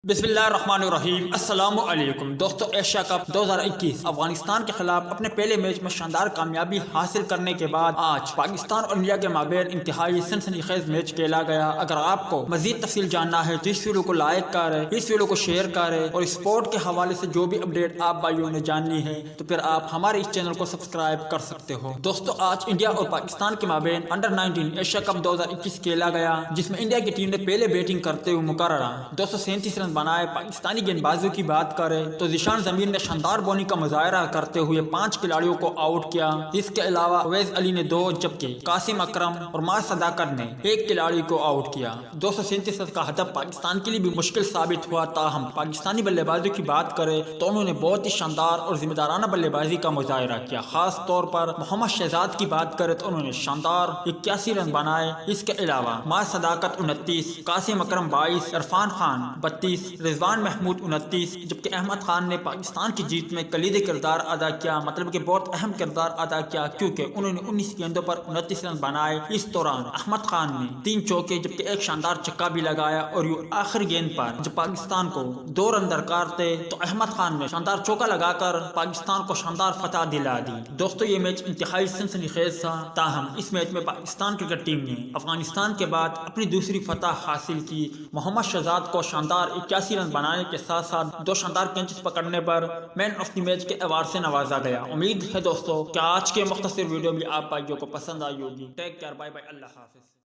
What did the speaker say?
बिस्मिल्लाहिर्रहमानिर्रहीम। अस्सलाम वालेकुम दोस्तों, एशिया कप 2021 अफगानिस्तान के खिलाफ अपने पहले मैच में शानदार कामयाबी हासिल करने के बाद आज पाकिस्तान और इंडिया के माबेन इंतहाई सनसनीखेज मैच खेला गया। अगर आपको मजीद तफसील जानना है तो इस वीडियो को लाइक करें, इस वीडियो को शेयर करें और स्पोर्ट के हवाले से जो भी अपडेट आप भाइयों ने जाननी है तो फिर आप हमारे इस चैनल को सब्सक्राइब कर सकते हो। दोस्तों, आज इंडिया और पाकिस्तान के माबेन अंडर 19 एशिया कप 2021 खेला गया, जिसमें इंडिया की टीम ने पहले बैटिंग करते हुए मुकर्ररा 237 रन बनाए। पाकिस्तानी गेंदबाजों की बात करें तो जिशान जमीर ने शानदार बॉलिंग का मुजाहरा करते हुए 5 खिलाड़ियों को आउट किया। इसके अलावा अवैज अली ने 2 जबकि कासिम अकरम और मार सदाकत ने 1 खिलाड़ी को आउट किया। 237 रन का हदफ पाकिस्तान के लिए भी मुश्किल साबित हुआ। ताहम पाकिस्तानी बल्लेबाजों की बात करें तो उन्होंने बहुत ही शानदार और जिम्मेदाराना बल्लेबाजी का मुजाहरा किया। खास तौर पर मोहम्मद शहजाद की बात करें तो उन्होंने शानदार 81 रन बनाए। इसके अलावा मार सदाकत 29, कासिम अकरम 22, इरफान खान 32, रिजवान महमूद 29, जबकि अहमद खान ने पाकिस्तान की जीत में कलीदी किरदार अदा किया, मतलब कि बहुत अहम किरदार अदा किया, क्योंकि उन्होंने 19 गेंदों पर 29 रन बनाए। इस दौरान अहमद खान ने 3 चौके जबकि 1 शानदार छक्का भी लगाया और यूं आखिरी गेंद पर जब पाकिस्तान को 2 रन दरकार थे तो अहमद खान ने शानदार चौका लगाकर पाकिस्तान को शानदार फतह दिला दी। दोस्तों, ये मैच इंतहाई सनसनीखेज था। ताहम इस मैच में पाकिस्तान क्रिकेट टीम ने अफगानिस्तान के बाद अपनी दूसरी फतह हासिल की। मोहम्मद शहजाद को शानदार 81 रन बनाने के साथ साथ 2 शानदार कैचेस पकड़ने पर मैन ऑफ द मैच के अवार्ड से नवाजा गया। उम्मीद है दोस्तों कि आज के मुख्तसर वीडियो भी आप भाइयों को पसंद आई होगी। टेक केयर, बाय बाय, अल्लाह हाफिज।